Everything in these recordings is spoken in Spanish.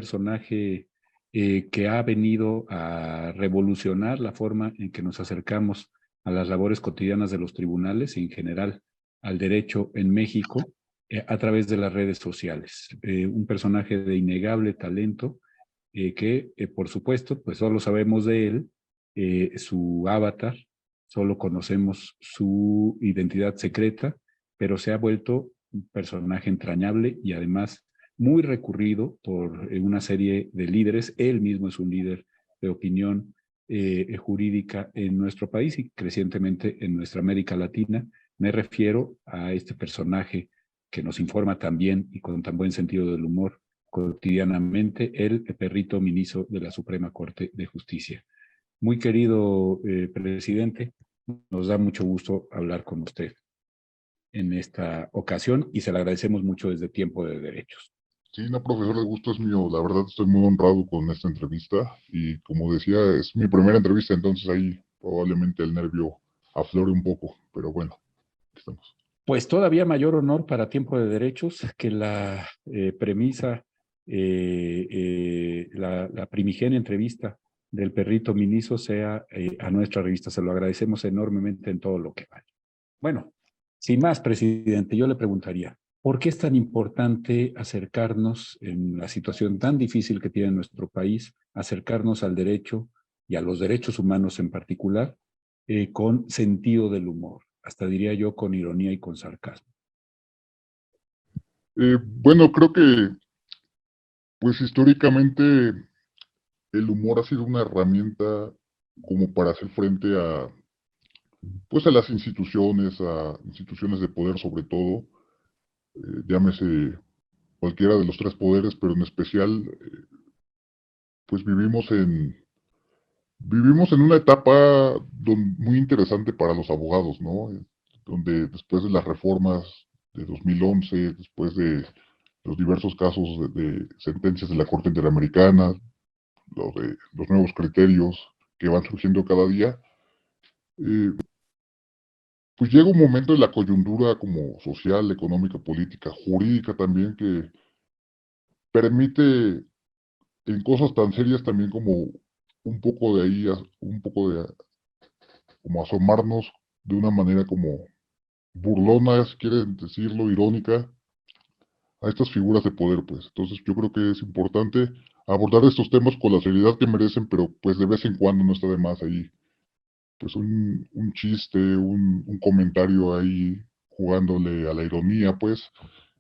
personaje que ha venido a revolucionar la forma en que nos acercamos a las labores cotidianas de los tribunales y en general al derecho en México a través de las redes sociales. Un personaje de innegable talento que, por supuesto, pues solo sabemos de él, su avatar, solo conocemos su identidad secreta, pero se ha vuelto un personaje entrañable y además muy recurrido por una serie de líderes. Él mismo es un líder de opinión jurídica en nuestro país y crecientemente en nuestra América Latina. Me refiero a este personaje que nos informa tan bien y con tan buen sentido del humor cotidianamente, el perrito Miniso de la Suprema Corte de Justicia. Muy querido presidente, nos da mucho gusto hablar con usted en esta ocasión y se le agradecemos mucho desde Tiempo de Derechos. Sí, no, profesor, el gusto es mío. La verdad estoy muy honrado con esta entrevista y como decía, es mi primera entrevista, entonces ahí probablemente el nervio aflore un poco, pero bueno, aquí estamos. Pues todavía mayor honor para Tiempo de Derechos que la premisa, la primigenia entrevista del perrito Miniso sea a nuestra revista. Se lo agradecemos enormemente en todo lo que vale. Bueno, sin más, presidente, yo le preguntaría, ¿por qué es tan importante acercarnos en la situación tan difícil que tiene nuestro país, acercarnos al derecho y a los derechos humanos en particular, con sentido del humor? Hasta diría yo con ironía y con sarcasmo. Bueno, creo que pues históricamente el humor ha sido una herramienta como para hacer frente a pues a las instituciones, a instituciones de poder sobre todo, llámese cualquiera de los tres poderes, pero en especial pues vivimos en una etapa muy interesante para los abogados, ¿no? Donde después de las reformas de 2011, después de los diversos casos de sentencias de la Corte Interamericana, de los nuevos criterios que van surgiendo cada día, eh, pues llega un momento en la coyuntura como social, económica, política, jurídica también, que permite en cosas tan serias también como un poco de ahí, un poco de como asomarnos de una manera como burlona, si quieren decirlo, irónica, a estas figuras de poder, pues. Entonces yo creo que es importante abordar estos temas con la seriedad que merecen, pero pues de vez en cuando no está de más ahí, pues un chiste, un comentario ahí jugándole a la ironía, pues,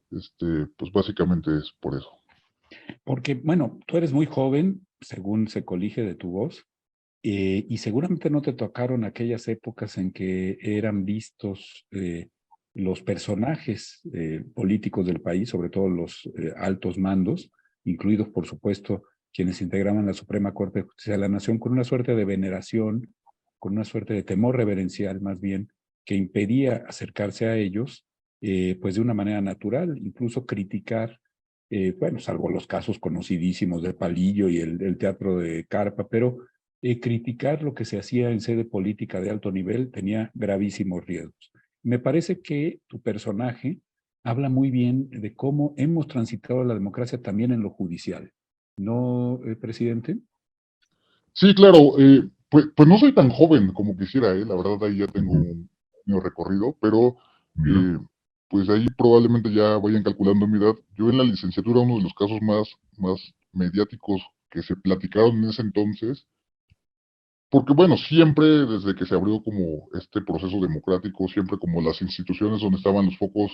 pues básicamente es por eso. Porque, bueno, tú eres muy joven, según se colige de tu voz, y seguramente no te tocaron aquellas épocas en que eran vistos los personajes políticos del país, sobre todo los altos mandos, incluidos, por supuesto, quienes integraban la Suprema Corte de Justicia de la Nación, con una suerte de veneración, con una suerte de temor reverencial, más bien, que impedía acercarse a ellos, pues de una manera natural, incluso criticar, bueno, salvo los casos conocidísimos de Palillo y el teatro de Carpa, pero criticar lo que se hacía en sede política de alto nivel tenía gravísimos riesgos. Me parece que tu personaje habla muy bien de cómo hemos transitado la democracia también en lo judicial. ¿No, presidente? Sí, claro, pues no soy tan joven como quisiera, la verdad ahí ya tengo un año recorrido, pero eh, pues ahí probablemente ya vayan calculando mi edad. Yo en la licenciatura, uno de los casos más mediáticos que se platicaron en ese entonces, porque bueno, siempre desde que se abrió como este proceso democrático, siempre como las instituciones donde estaban los focos,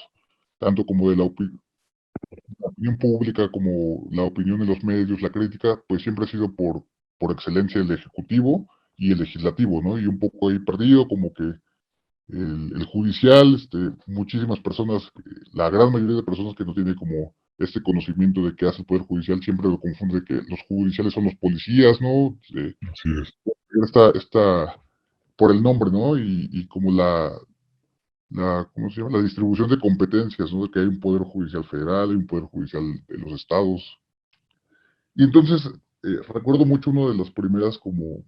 tanto como de la opinión pública como la opinión de los medios, la crítica, pues siempre ha sido por excelencia el ejecutivo y el legislativo, ¿no? Y un poco ahí perdido, como que el judicial, muchísimas personas, la gran mayoría de personas que no tiene como este conocimiento de qué hace el Poder Judicial, siempre lo confunde que los judiciales son los policías, ¿no? Así es. Por el nombre, ¿no? Y como ¿cómo se llama? La distribución de competencias, ¿no? De que hay un poder judicial federal, hay un poder judicial de los estados. Y entonces, recuerdo mucho uno de las primeras como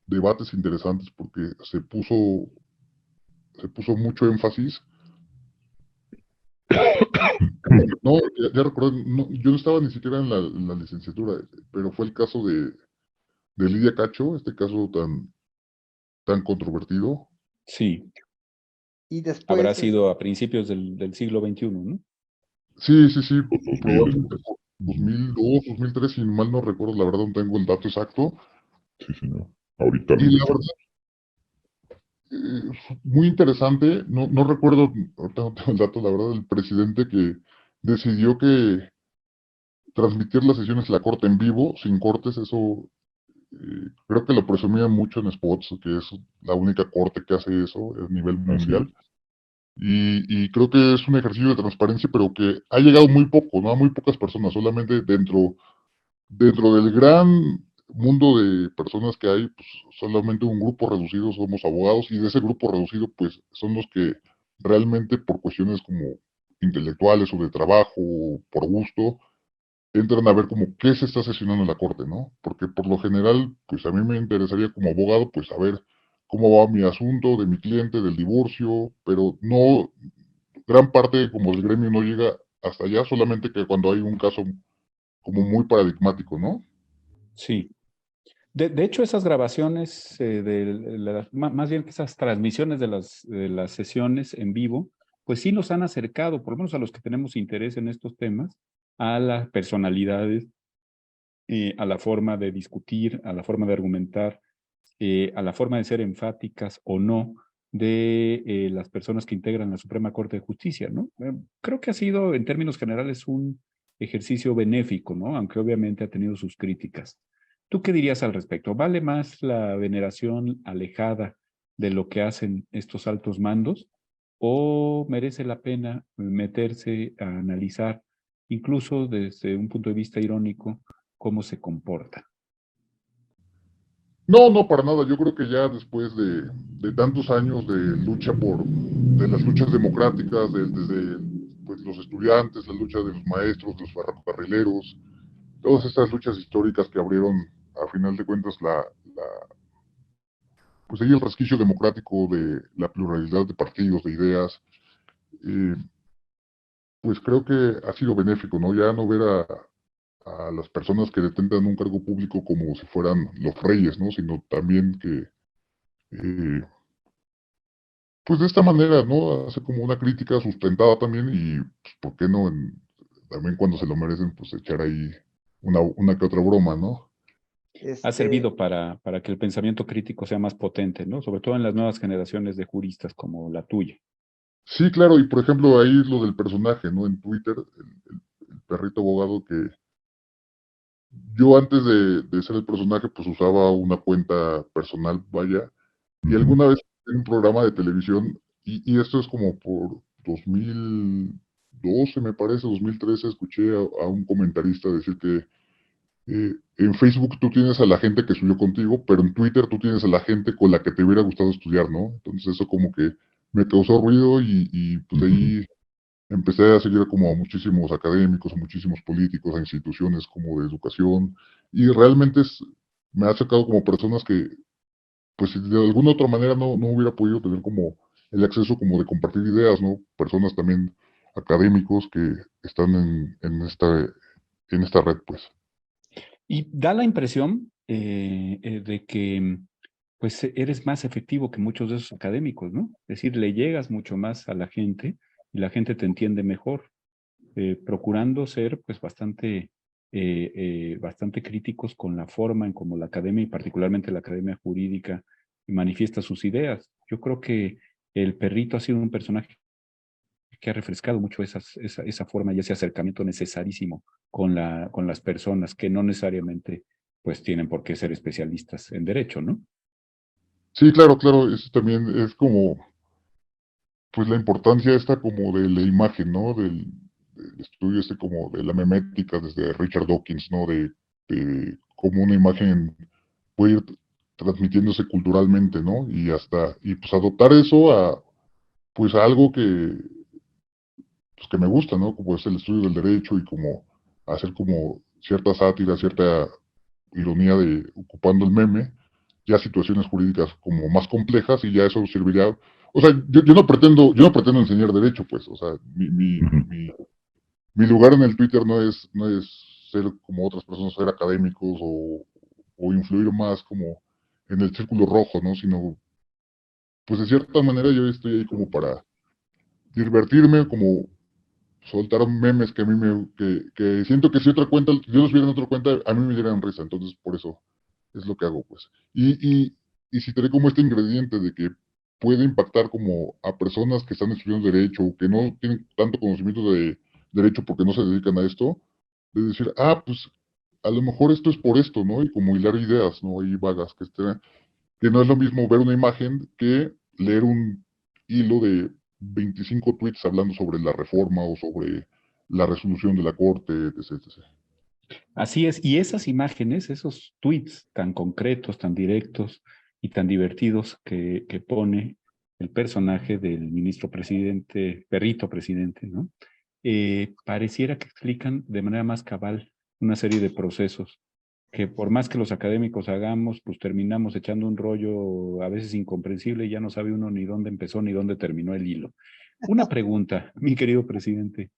debates interesantes porque se puso mucho énfasis No, ya recuerdo, yo no estaba ni siquiera en la licenciatura, pero fue el caso de Lidia Cacho, este caso tan controvertido. Sí, Y habrá después, sido a principios del siglo XXI, ¿no? Sí, sí, sí, Los 2000, probablemente por 2002, 2003, si mal no recuerdo, la verdad no tengo el dato exacto. sí, señor. Ahorita lo Y la investigo. verdad, muy interesante, no recuerdo, ahorita no tengo el dato, la verdad, el presidente que decidió que transmitir las sesiones de la corte en vivo, sin cortes, eso creo que lo presumía mucho en spots, que es la única corte que hace eso a nivel Así mundial. Y creo que es un ejercicio de transparencia, pero que ha llegado muy poco, ¿no? A muy pocas personas, solamente dentro del gran mundo de personas que hay, pues solamente un grupo reducido somos abogados, y de ese grupo reducido, pues son los que realmente por cuestiones como intelectuales o de trabajo o por gusto, entran a ver como qué se está sesionando en la corte, ¿no? Porque por lo general, pues a mí me interesaría como abogado, pues saber cómo va mi asunto de mi cliente, del divorcio, pero no, gran parte como del gremio no llega hasta allá, solamente que cuando hay un caso como muy paradigmático, ¿no? Sí. De hecho, esas grabaciones, más bien que esas transmisiones de las sesiones en vivo, pues sí nos han acercado, por lo menos a los que tenemos interés en estos temas, a las personalidades, a la forma de discutir, a la forma de argumentar, a la forma de ser enfáticas o no de las personas que integran la Suprema Corte de Justicia, ¿no? Creo que ha sido, en términos generales, un ejercicio benéfico, ¿no? Aunque obviamente ha tenido sus críticas. ¿Tú qué dirías al respecto? ¿Vale más la veneración alejada de lo que hacen estos altos mandos o merece la pena meterse a analizar, incluso desde un punto de vista irónico, cómo se comporta? No, no, para nada. Yo creo que ya después de tantos años de las luchas democráticas, desde pues, los estudiantes, la lucha de los maestros, de los ferrocarrileros, todas estas luchas históricas que abrieron, a final de cuentas, pues ahí el resquicio democrático de la pluralidad de partidos, de ideas, eh, pues creo que ha sido benéfico, ¿no? Ya no ver a las personas que detentan un cargo público como si fueran los reyes, ¿no? Sino también que eh, pues de esta manera, ¿no? Hace como una crítica sustentada también y, pues, ¿por qué no? También cuando se lo merecen, pues echar ahí una que otra broma, ¿no? Ha este, servido para que el pensamiento crítico sea más potente, ¿no? Sobre todo en las nuevas generaciones de juristas como la tuya. Sí, claro, y por ejemplo ahí lo del personaje, ¿no? En Twitter, el perrito abogado que yo antes de ser el personaje, pues usaba una cuenta personal, vaya, y Ujú. alguna vez en un programa de televisión, y esto es como por 2012, me parece, 2013, escuché a un comentarista decir que en Facebook tú tienes a la gente que estudió contigo, pero en Twitter tú tienes a la gente con la que te hubiera gustado estudiar, ¿no? Entonces eso como que me causó ruido y pues de Ujú. ahí empecé a seguir como a muchísimos académicos, a muchísimos políticos, a instituciones como de educación, y realmente me ha acercado como personas que, pues si de alguna otra manera no hubiera podido tener como el acceso como de compartir ideas, ¿no? Personas también académicos que están en esta red, pues. Y da la impresión de que pues eres más efectivo que muchos de esos académicos, ¿no? Es decir, le llegas mucho más a la gente y la gente te entiende mejor, procurando ser pues bastante críticos con la forma en cómo la academia y particularmente la academia jurídica manifiesta sus ideas. Yo creo que el perrito ha sido un personaje que ha refrescado mucho esa forma y ese acercamiento necesarísimo con las personas que no necesariamente pues tienen por qué ser especialistas en derecho, ¿no? Sí, claro, claro, eso también es como, pues la importancia esta como de la imagen, ¿no? Del estudio este como de la memética desde Richard Dawkins, ¿no? De cómo una imagen puede ir transmitiéndose culturalmente, ¿no? Y pues adoptar eso pues a algo pues que me gusta, ¿no? Como es el estudio del derecho y como hacer como cierta sátira, cierta ironía ocupando el meme, ya situaciones jurídicas como más complejas y ya eso serviría, o sea, yo no pretendo enseñar derecho, pues, o sea, mi lugar en el Twitter no es ser como otras personas, ser académicos o influir más como en el círculo rojo, ¿no? Sino, pues de cierta manera yo estoy ahí como para divertirme, como soltar memes que a mí que siento que si otra cuenta, yo los viera en otra cuenta, a mí me dieran risa, entonces por eso es lo que hago, pues. Y si tener como este ingrediente de que puede impactar como a personas que están estudiando derecho o que no tienen tanto conocimiento de derecho porque no se dedican a esto, de decir, ah, pues a lo mejor esto es por esto, ¿no? Y como hilar ideas, ¿no? Ahí vagas, que no es lo mismo ver una imagen que leer un hilo de 25 tweets hablando sobre la reforma o sobre la resolución de la corte, etc. etc. Así es, y esas imágenes, esos tweets tan concretos, tan directos y tan divertidos que pone el personaje del ministro presidente, perrito presidente, ¿no? Pareciera que explican de manera más cabal una serie de procesos que por más que los académicos hagamos, pues terminamos echando un rollo a veces incomprensible y ya no sabe uno ni dónde empezó ni dónde terminó el hilo. Una pregunta, mi querido presidente.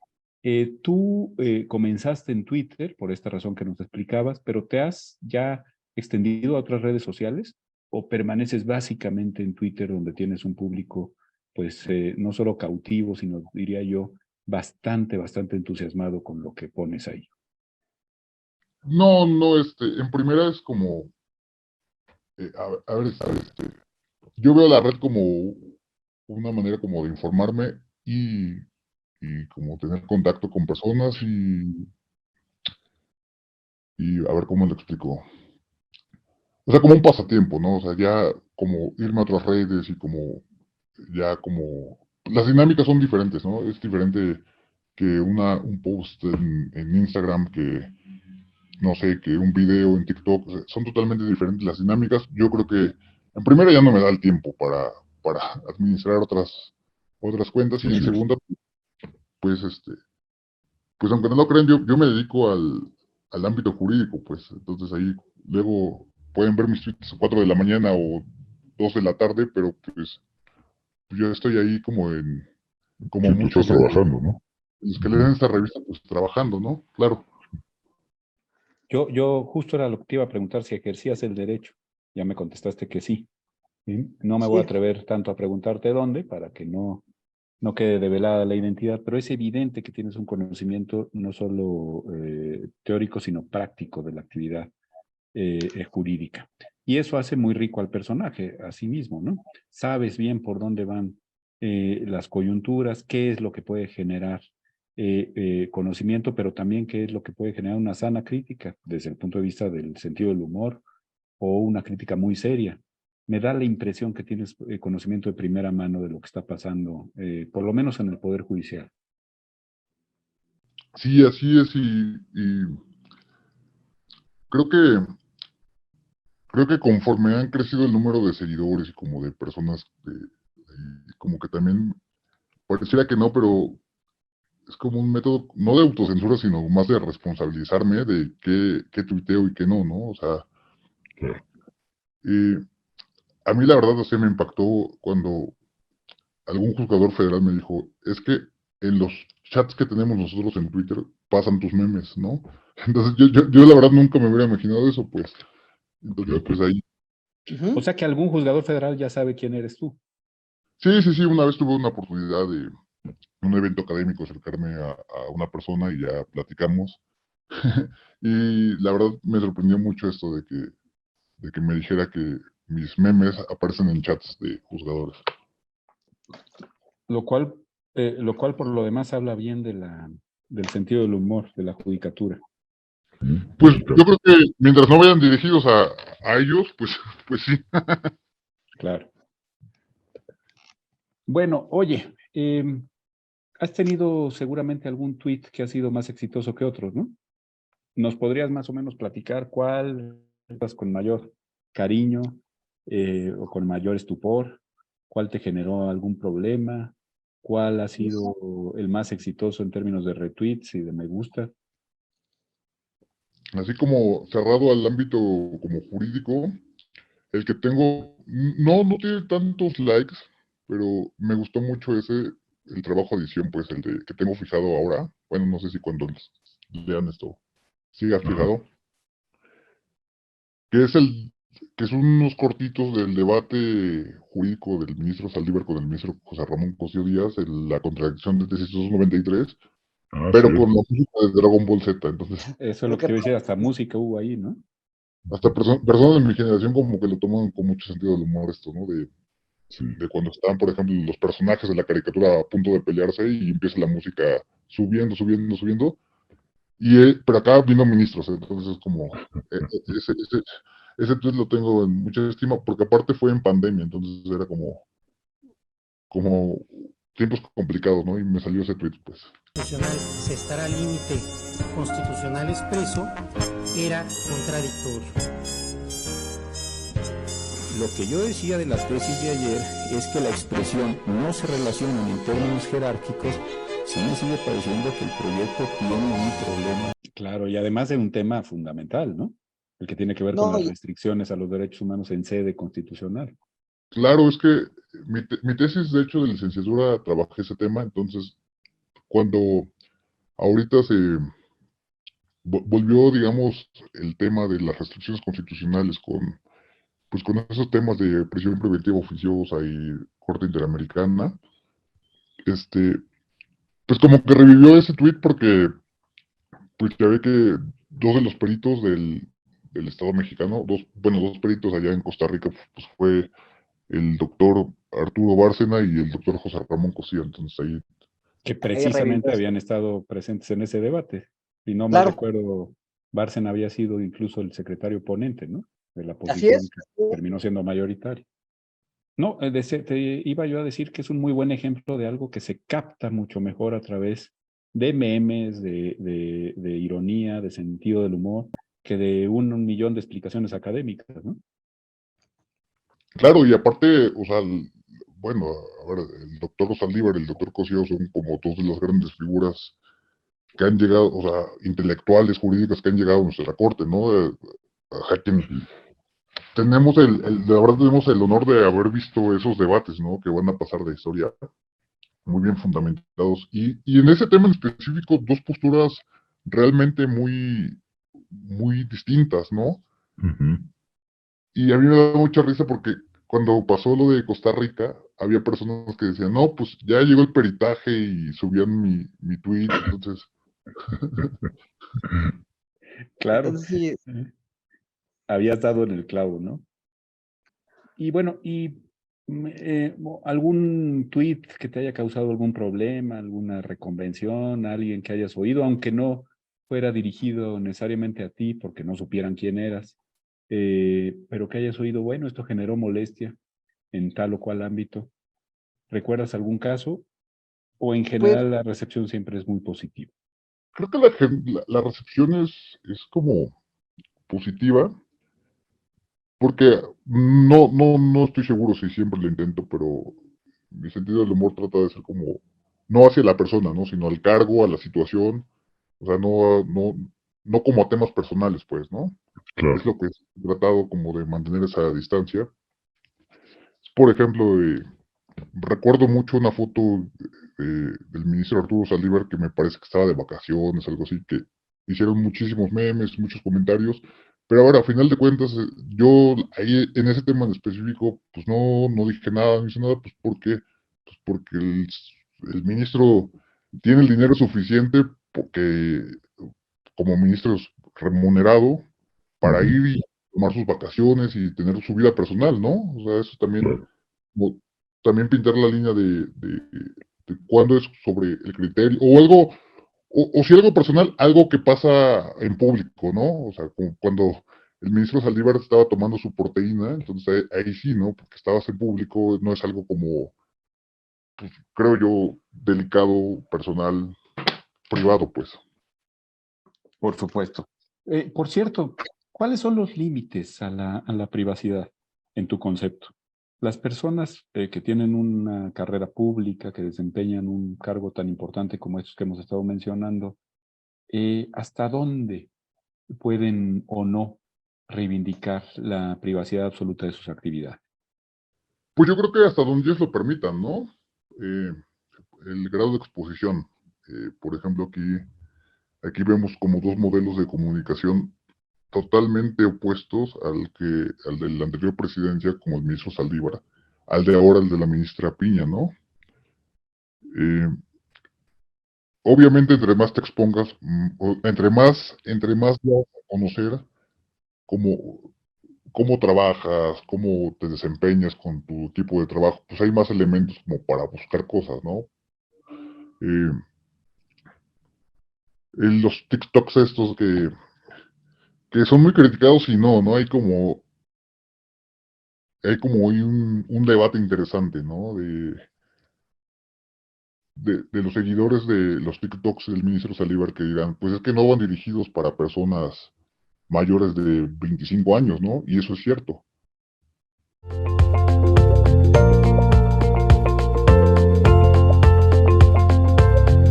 Tú comenzaste en Twitter, por esta razón que nos explicabas, pero ¿te has ya extendido a otras redes sociales o permaneces básicamente en Twitter donde tienes un público, pues no solo cautivo, sino diría yo, bastante entusiasmado con lo que pones ahí? No, no, en primera es como, a ver, yo veo la red como una manera como de informarme y como tener contacto con personas y a ver cómo lo explico. O sea, como un pasatiempo, ¿no? O sea, ya como irme a otras redes y como, ya como, las dinámicas son diferentes, ¿no? Es diferente que un post en Instagram, que, no sé, que un video en TikTok, o sea, son totalmente diferentes las dinámicas. Yo creo que, en primera ya no me da el tiempo para administrar otras cuentas y en segunda, pues, pues aunque no lo crean, yo me dedico al ámbito jurídico, pues, entonces ahí luego pueden ver mis tweets a 4 de la mañana o 2 de la tarde, pero pues yo estoy ahí como Sí, tú mucha estás gente, trabajando, ¿no? los que leen esta revista, pues trabajando, ¿no? Claro. Yo justo era lo que te iba a preguntar si ejercías el derecho. Ya me contestaste que sí. ¿Sí? No me voy a Sí. atrever tanto a preguntarte dónde para que no quede develada la identidad, pero es evidente que tienes un conocimiento no solo teórico, sino práctico de la actividad jurídica. Y eso hace muy rico al personaje a sí mismo, ¿no? Sabes bien por dónde van las coyunturas, qué es lo que puede generar conocimiento, pero también qué es lo que puede generar una sana crítica desde el punto de vista del sentido del humor o una crítica muy seria. Me da la impresión que tienes conocimiento de primera mano de lo que está pasando, por lo menos en el Poder Judicial. Sí, así es, y creo que, creo que conforme han crecido el número de seguidores y como de personas, como que también, pareciera que no, pero es como un método, no de autocensura, sino más de responsabilizarme de qué tuiteo y qué no, ¿no? O sea, Claro. eh, a mí la verdad, así me impactó cuando algún juzgador federal me dijo, es que en los chats que tenemos nosotros en Twitter pasan tus memes, ¿no? Entonces yo la verdad nunca me hubiera imaginado eso, pues. Entonces, Fíjate. pues ahí. O sea que algún juzgador federal ya sabe quién eres tú. Sí, sí, sí, una vez tuve una oportunidad de en un evento académico acercarme a una persona y ya platicamos. Y la verdad me sorprendió mucho esto de que me dijera que mis memes aparecen en chats de juzgadores. Lo cual por lo demás habla bien del sentido del humor, de la judicatura. Pues yo Básicamente. creo que mientras no vayan dirigidos a ellos, pues, pues sí. Claro. Bueno, oye, has tenido seguramente algún tweet que ha sido más exitoso que otros, ¿no? ¿Nos podrías más o menos platicar cuál estás con mayor cariño o con mayor estupor? ¿Cuál te generó algún problema? ¿Cuál ha sido el más exitoso en términos de retweets y de me gusta? Así como cerrado al ámbito como jurídico, el que tengo no tiene tantos likes, pero me gustó mucho el trabajo de edición, pues, el de que tengo fijado ahora. Bueno, no sé si cuando lean esto siga Ajá. fijado, que es que son unos cortitos del debate jurídico del ministro Saldívar con el ministro José Ramón Cosío Díaz, la contradicción de tesis 293, Ah, sí. pero con la música de Dragon Ball Z. Entonces, Eso es Lo lo que que te iba a decir, pasa hasta música hubo ahí, ¿no? hasta personas de mi generación como que lo toman con mucho sentido del humor esto, ¿no? Sí. De cuando están, por ejemplo, los personajes de la caricatura a punto de pelearse y empieza la música subiendo, subiendo, subiendo. Pero acá vino ministros, entonces es como, ese tweet lo tengo en mucha estima, porque aparte fue en pandemia, entonces era como tiempos complicados, ¿no? Y me salió ese tweet, pues. Constitucional se estará al límite constitucional expreso era contradictorio. Lo que yo decía de las tesis de ayer es que la expresión no se relacionan en términos jerárquicos, sí me sigue pareciendo que el proyecto tiene un problema. Claro, y además de un tema fundamental, ¿no? El que tiene que ver con No, las y restricciones a los derechos humanos en sede constitucional. Claro, es que mi tesis, de hecho, de licenciatura, trabajé ese tema, entonces, cuando ahorita volvió, digamos, el tema de las restricciones constitucionales pues con esos temas de prisión preventiva oficiosa y Corte Interamericana, este, pues como que revivió ese tweet porque pues ya ve que dos de los peritos del Estado mexicano, dos peritos allá en Costa Rica, pues fue el doctor Arturo Bárcena y el doctor José Ramón Cosío, entonces ahí, Que ahí revivió precisamente esto. habían estado presentes en ese debate. Si no mal Claro, recuerdo, Bárcena había sido incluso el secretario ponente, ¿no? De la así posición es. que terminó siendo mayoritaria. No, te iba yo a decir que es un muy buen ejemplo de algo que se capta mucho mejor a través de memes, de ironía, de sentido del humor, que de un millón de explicaciones académicas, ¿no? claro, y aparte, o sea, bueno, a ver, el doctor Saldívar y el doctor Cosío son como dos de las grandes figuras que han llegado, o sea, intelectuales, jurídicas que han llegado a nuestra corte, ¿no? A quien la verdad tenemos el honor de haber visto esos debates, ¿no? Que van a pasar de historia, muy bien fundamentados. Y en ese tema en específico, dos posturas realmente muy distintas, ¿no? Ujú. Y a mí me da mucha risa porque cuando pasó lo de Costa Rica, había personas que decían, no, pues ya llegó el peritaje y subían mi tweet, entonces, Claro, Entonces, sí, habías dado en el clavo, ¿no? Y bueno, algún tweet que te haya causado algún problema, alguna reconvención, alguien que hayas oído, aunque no fuera dirigido necesariamente a ti porque no supieran quién eras, pero que hayas oído, bueno, esto generó molestia en tal o cual ámbito. ¿Recuerdas algún caso? ¿O en pues, general la recepción siempre es muy positiva? creo que la recepción es como positiva, porque no estoy seguro si siempre lo intento, pero mi sentido del humor trata de ser como, no hacia la persona, ¿no? Sino al cargo, a la situación, o sea, no como a temas personales, pues, ¿no? Es Claro. lo que he tratado como de mantener esa distancia. Por ejemplo, recuerdo mucho una foto del ministro Arturo Saldívar que me parece que estaba de vacaciones, algo así, que hicieron muchísimos memes, muchos comentarios, pero ahora, a final de cuentas, yo ahí en ese tema en específico, pues no dije nada, no hice nada, pues porque el ministro tiene el dinero suficiente porque como ministro es remunerado para Ujú. ir y tomar sus vacaciones y tener su vida personal, ¿no? O sea, eso también Claro. como también pintar la línea de cuándo es sobre el criterio, o algo, o si algo personal, algo que pasa en público, ¿no? O sea, como cuando el ministro Saldívar estaba tomando su proteína, entonces ahí sí, ¿no? Porque estabas en público, no es algo como, pues, creo yo, delicado, personal, privado, pues. Por supuesto. Por cierto, ¿cuáles son los límites a la privacidad en tu concepto? Las personas que tienen una carrera pública, que desempeñan un cargo tan importante como estos que hemos estado mencionando, ¿hasta dónde pueden o no reivindicar la privacidad absoluta de sus actividades? Pues yo creo que hasta donde ellos lo permitan, ¿no? El grado de exposición. Por ejemplo, aquí vemos como dos modelos de comunicación totalmente opuestos al de la anterior presidencia, como el ministro Saldívar, al de ahora, el de la ministra Piña, ¿no? Obviamente, entre más te expongas, entre más das a conocer cómo, cómo trabajas, cómo te desempeñas con tu tipo de trabajo, pues hay más elementos como para buscar cosas, ¿no? Eh, los TikToks estos que son muy criticados y no, hay como hoy un debate interesante, ¿no? De los seguidores de los TikToks del ministro Saldívar que dirán, pues es que no van dirigidos para personas mayores de 25 años, ¿no? Y eso es cierto.